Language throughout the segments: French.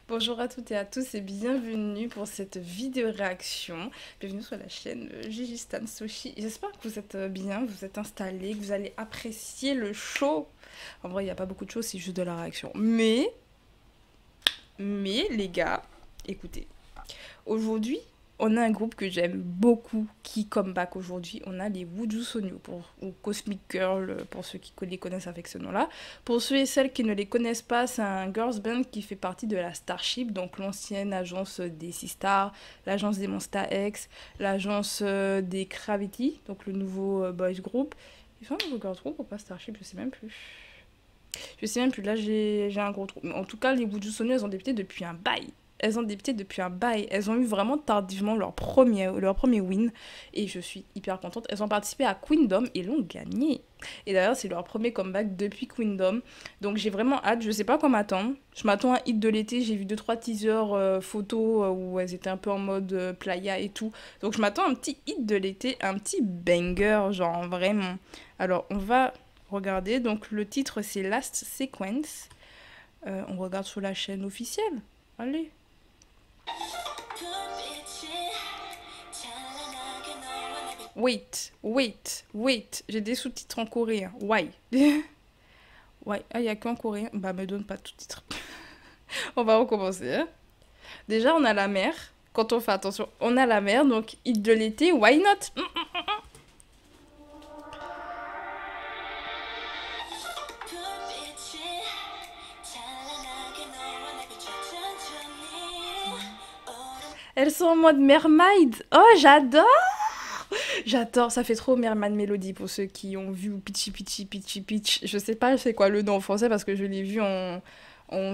Bonjour à toutes et à tous et bienvenue pour cette vidéo réaction. Bienvenue sur la chaîne Gigi Stan Sushi. J'espère que vous êtes bien, vous êtes installés, que vous allez apprécier le show. En vrai, il n'y a pas beaucoup de choses, c'est juste de la réaction. Mais les gars, écoutez, aujourd'hui, on a un groupe que j'aime beaucoup qui come back aujourd'hui. On a les Wuju Sonyu, ou Cosmic Girl, pour ceux qui les connaissent avec ce nom-là. Pour ceux et celles qui ne les connaissent pas, c'est un girls band qui fait partie de la Starship, donc l'ancienne agence des Sistar, l'agence des Monsta X, l'agence des Gravity, donc le nouveau boys group. Ils sont un nouveau girls group ou pas Starship, je sais même plus. Je sais même plus, là j'ai un gros trou. En tout cas, les Wuju Sonyu, elles ont débuté depuis un bail. Elles ont débuté depuis un bail. Elles ont eu vraiment tardivement leur premier win. Et je suis hyper contente. Elles ont participé à Queendom et l'ont gagné. Et d'ailleurs, c'est leur premier comeback depuis Queendom. Donc j'ai vraiment hâte. Je sais pas quoi m'attendre. Je m'attends à un hit de l'été. J'ai vu 2-3 teasers photos où elles étaient un peu en mode playa et tout. Donc je m'attends à un petit hit de l'été. Un petit banger, genre vraiment. Alors on va regarder. Donc le titre c'est Last Sequence. On regarde sur la chaîne officielle. Allez. Wait. J'ai des sous-titres en coréen. Why? Why? Ah, il n'y a qu'en coréen. Bah, me donne pas tout titre. On va recommencer. Hein. Déjà, on a la mer. Quand on fait attention, on a la mer. Donc, hit de l'été, why not? Elles sont en mode mermaid. Oh, j'adore! J'adore, ça fait trop Merman Melody pour ceux qui ont vu Pitchy. Je sais pas c'est quoi le nom en français parce que je l'ai vu en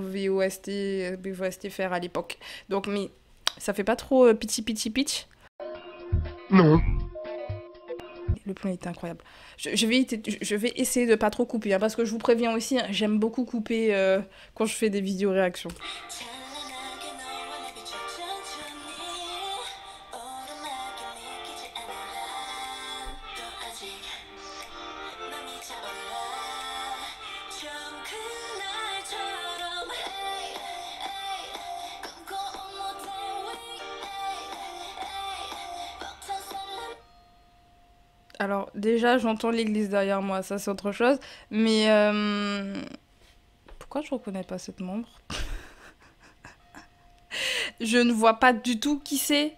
VOST faire à l'époque. Donc, mais ça fait pas trop Pitch. Non. Le plan est incroyable. Je vais essayer de pas trop couper hein, parce que je vous préviens aussi, hein, j'aime beaucoup couper quand je fais des vidéos réactions. Alors déjà j'entends l'église derrière moi, ça c'est autre chose. Mais pourquoi je reconnais pas cette membre? Je ne vois pas du tout qui c'est.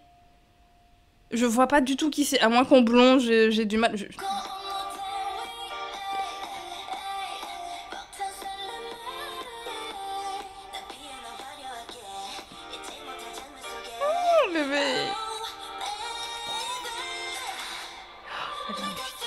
Je vois pas du tout qui c'est. À moins qu'on blond, j'ai du mal. Oh, bébé. Elle est magnifique.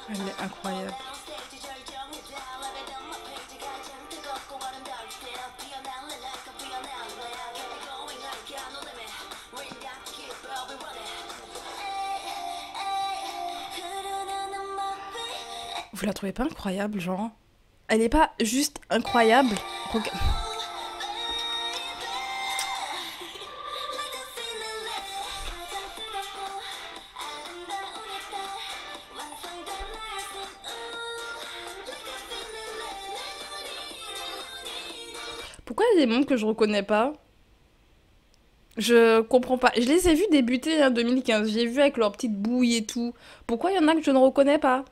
Elle est incroyable. Vous la trouvez pas incroyable, genre? Elle est pas juste incroyable. Pourquoi il y a des membres que je reconnais pas? Je comprends pas. Je les ai vus débuter en 2015. J'ai vu avec leur petite bouille et tout. Pourquoi il y en a que je ne reconnais pas?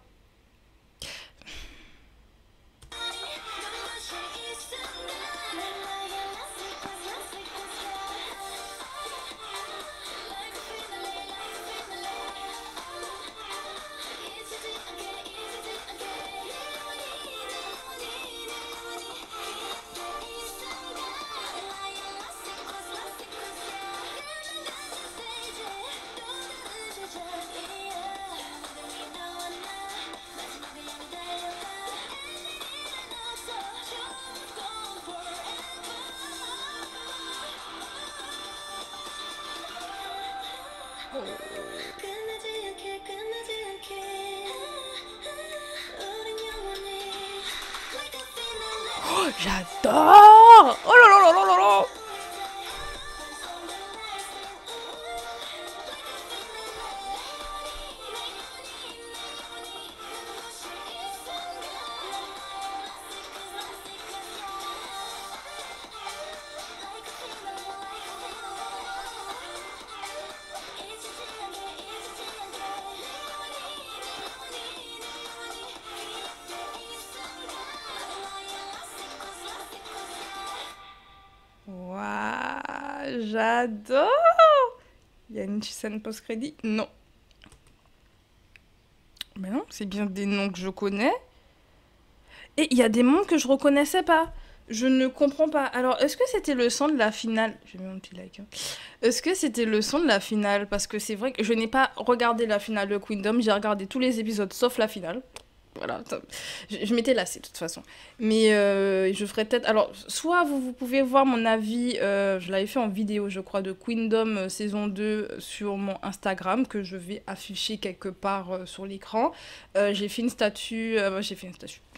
J'adore. Oh là là là là là là. Waouh, j'adore. Il y a une scène post-crédit? Non. Mais non, c'est bien des noms que je connais. Et il y a des mondes que je reconnaissais pas. Je ne comprends pas. Alors, est-ce que c'était le son de la finale? J'ai mis mon petit like. Hein. Est-ce que c'était le son de la finale? Parce que c'est vrai que je n'ai pas regardé la finale de Queendom. J'ai regardé tous les épisodes sauf la finale. Voilà, je m'étais lassée de toute façon. Mais je ferai peut-être... Alors, soit vous pouvez voir mon avis, je l'avais fait en vidéo, je crois, de Queendom saison 2 sur mon Instagram, que je vais afficher quelque part sur l'écran. J'ai fait une statue...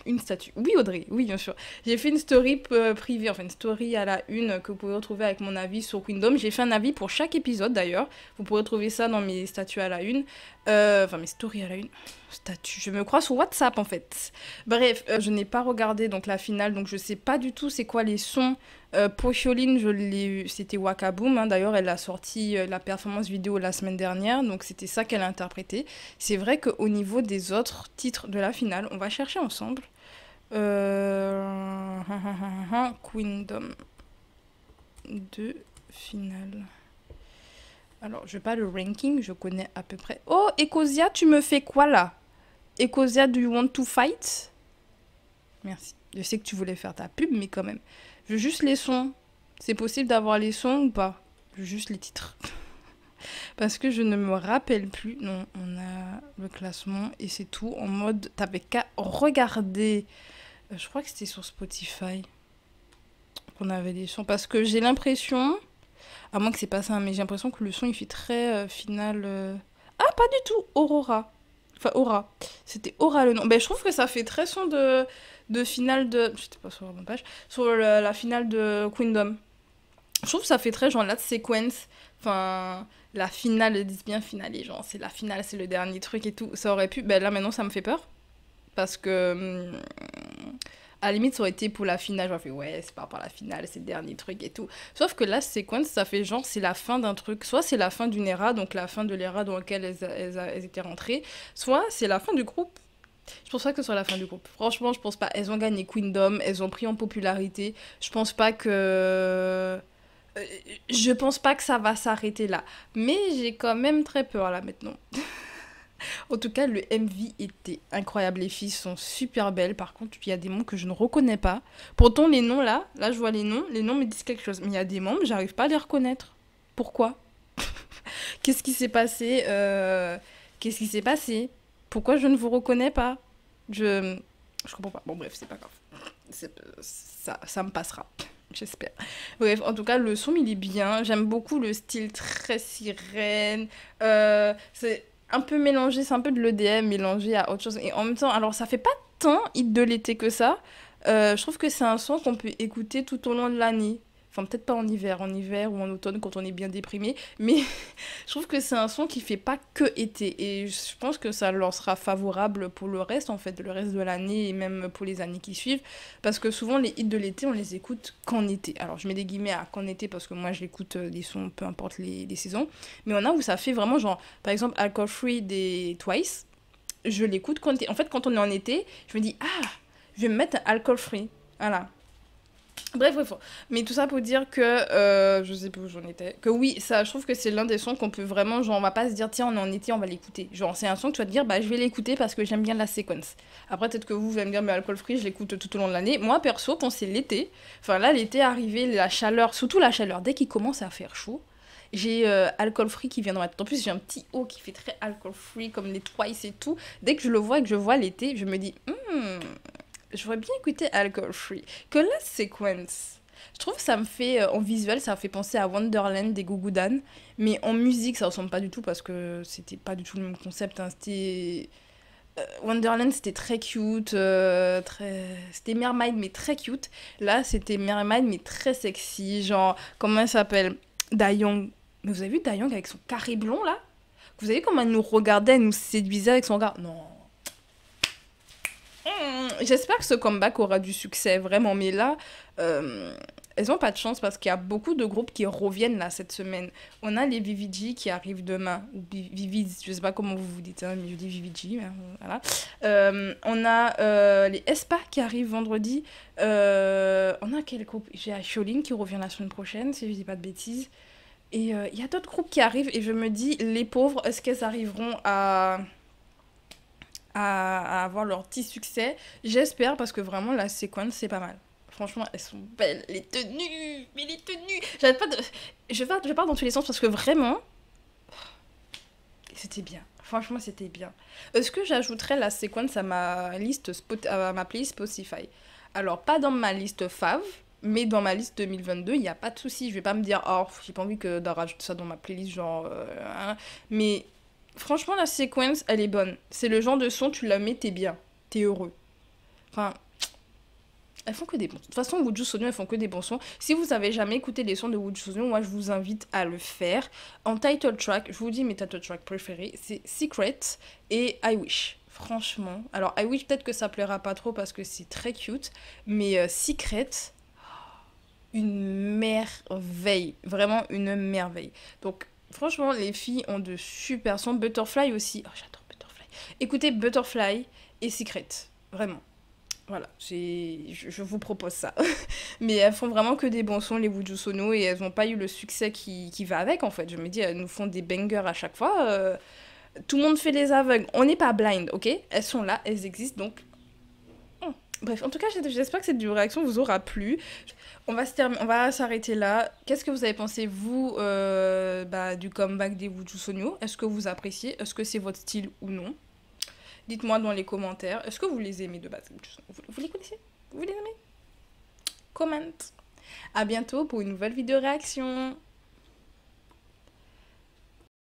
Une statue. Oui, Audrey, oui, bien sûr. J'ai fait une story privée, enfin une story à la une que vous pouvez retrouver avec mon avis sur Queendom. J'ai fait un avis pour chaque épisode d'ailleurs. Vous pourrez trouver ça dans mes statuts à la une. Enfin, mes stories à la une. Statut, je me crois sur WhatsApp en fait. Bref, je n'ai pas regardé donc la finale, donc je sais pas du tout c'est quoi les sons. Pocholine, c'était Wakaboom, hein. D'ailleurs elle a sorti la performance vidéo la semaine dernière, donc c'était ça qu'elle a interprété. C'est vrai qu'au niveau des autres titres de la finale, on va chercher ensemble. Queendom 2 finale. Alors, je vais pas le ranking, je connais à peu près. Oh, Ecosia, tu me fais quoi là? Ecosia, do you want to fight? Merci. Je sais que tu voulais faire ta pub, mais quand même. Je veux juste les sons. C'est possible d'avoir les sons ou pas? Je veux juste les titres. Parce que je ne me rappelle plus. Non, on a le classement et c'est tout. En mode, t'avais qu'à regarder. Je crois que c'était sur Spotify qu'on avait les sons. Parce que j'ai l'impression... À moins que c'est pas ça, mais j'ai l'impression que le son il fait très final. Ah, pas du tout, Aurora. Enfin, Aura. C'était Aura le nom. Ben, je trouve que ça fait très son de finale de. J'étais pas sur la bonne page. Sur la finale de Queendom. Je trouve que ça fait très genre Last Sequence. Enfin, la finale, ils disent bien finale, genre c'est la finale, c'est le dernier truc et tout. Ça aurait pu. Ben là maintenant, ça me fait peur. Parce que. À la limite, ça aurait été pour la finale. J'aurais fait, ouais, c'est pas par la finale, c'est le dernier truc et tout. Sauf que là, Sequence, ça fait genre, c'est la fin d'un truc. Soit c'est la fin d'une era, donc la fin de l'era dans laquelle elles étaient rentrées. Soit c'est la fin du groupe. Je pense pas que ce soit la fin du groupe. Franchement, je pense pas. Elles ont gagné Queendom, elles ont pris en popularité. Je pense pas que. Je pense pas que ça va s'arrêter là. Mais j'ai quand même très peur là maintenant. En tout cas, le MV était incroyable. Les filles sont super belles. Par contre, il y a des membres que je ne reconnais pas. Pourtant, les noms là, je vois les noms me disent quelque chose. Mais il y a des membres, j'arrive pas à les reconnaître. Pourquoi? Qu'est-ce qui s'est passé Qu'est-ce qui s'est passé? Pourquoi je ne vous reconnais pas? Je comprends pas. Bon, bref, c'est pas grave. Ça me passera. J'espère. Bref, en tout cas, le son, il est bien. J'aime beaucoup le style très sirène. C'est un peu mélangé, c'est un peu de l'EDM mélangé à autre chose. Et en même temps, alors ça fait pas tant hit de l'été que ça. Je trouve que c'est un son qu'on peut écouter tout au long de l'année. Enfin, peut-être pas en hiver ou en automne quand on est bien déprimé. Mais je trouve que c'est un son qui fait pas que été. Et je pense que ça leur sera favorable pour le reste, en fait, le reste de l'année et même pour les années qui suivent. Parce que souvent, les hits de l'été, on les écoute qu'en été. Alors, je mets des guillemets à qu'en été parce que moi, j'écoute des sons, peu importe les saisons. Mais on a où ça fait vraiment genre, par exemple, Alcohol Free des Twice. Je l'écoute quand... En fait, quand on est en été, je me dis, ah, je vais me mettre un Alcohol Free. Voilà. Bref. Mais tout ça pour dire que, je sais plus où j'en étais, que oui, ça, je trouve que c'est l'un des sons qu'on peut vraiment, genre, on va pas se dire, tiens, on est en été, on va l'écouter. Genre, c'est un son que tu vas te dire, bah, je vais l'écouter parce que j'aime bien la séquence. Après, peut-être que vous allez me dire, mais Alcool Free, je l'écoute tout au long de l'année. Moi, perso, quand c'est l'été, enfin là, l'été est arrivé, la chaleur, surtout la chaleur, dès qu'il commence à faire chaud, j'ai Alcool Free qui vient dans ma tête. En plus, j'ai un petit haut qui fait très Alcool Free, comme les Twice et tout. Dès que je le vois et que je vois l'été, je me dis, j'aurais bien écouté Alcohol Free. Que la séquence, je trouve que ça me fait, en visuel, ça me fait penser à Wonderland des Goo Goo Dan. Mais en musique, ça ressemble pas du tout parce que c'était pas du tout le même concept. Hein. C'était Wonderland, c'était très cute, c'était Mermaid, mais très cute. Là, c'était Mermaid, mais très sexy. Genre, comment elle s'appelle? Dayong. Mais vous avez vu Dayong avec son carré blond, là? Vous avez vu comment elle nous regardait, elle nous séduisait avec son regard? Non. J'espère que ce comeback aura du succès, vraiment. Mais là, euh, elles ont pas de chance parce qu'il y a beaucoup de groupes qui reviennent là cette semaine. On a les VVG qui arrivent demain. Ou VVs, je sais pas comment vous vous dites, hein, mais je dis VVG. Mais voilà. On a les Espa qui arrivent vendredi. On a quel groupe? J'ai Asholin qui revient la semaine prochaine, si je dis pas de bêtises. Et il y a d'autres groupes qui arrivent et je me dis, les pauvres, est-ce qu'elles arriveront à avoir leur petit succès? J'espère parce que vraiment la séquence c'est pas mal. Franchement, elles sont belles. Les tenues, mais les tenues. J'arrête pas de. Je pars dans tous les sens parce que vraiment, c'était bien. Franchement, c'était bien. Est-ce que j'ajouterais la séquence à ma liste à ma playlist Spotify? Alors, pas dans ma liste fav, mais dans ma liste 2022, il n'y a pas de souci. Je vais pas me dire, oh, j'ai pas envie de rajouter ça dans ma playlist, genre. Hein. Mais franchement, la séquence, elle est bonne. C'est le genre de son, tu la mets, t'es bien. T'es heureux. Enfin, elles font que des bons sons. De toute façon, Wujju Sonyo, elles font que des bons sons. Si vous avez jamais écouté les sons de Wujju Sonyo, moi, je vous invite à le faire. En title track, je vous dis mes title tracks préférés, c'est Secret et I Wish. Franchement. Alors, I Wish, peut-être que ça plaira pas trop parce que c'est très cute. Mais Secret, une merveille. Vraiment une merveille. Donc, franchement, les filles ont de super sons. Butterfly aussi. Oh, j'adore Butterfly. Écoutez Butterfly et Secret. Vraiment. Voilà, je vous propose ça. Mais elles font vraiment que des bons sons, les Wujju Sono, et elles n'ont pas eu le succès qui va avec, en fait. Je me dis, elles nous font des bangers à chaque fois. Tout le monde fait les aveugles. On n'est pas blind, ok? Elles sont là, elles existent, donc... Bref, en tout cas, j'espère que cette réaction vous aura plu. On va s'arrêter là. Qu'est-ce que vous avez pensé, vous, du comeback des Wujju Sonyo? Est-ce que vous appréciez? Est-ce que c'est votre style ou non? Dites-moi dans les commentaires. Est-ce que vous les aimez de base? Vous les connaissez? Vous les aimez? Comment. À bientôt pour une nouvelle vidéo réaction.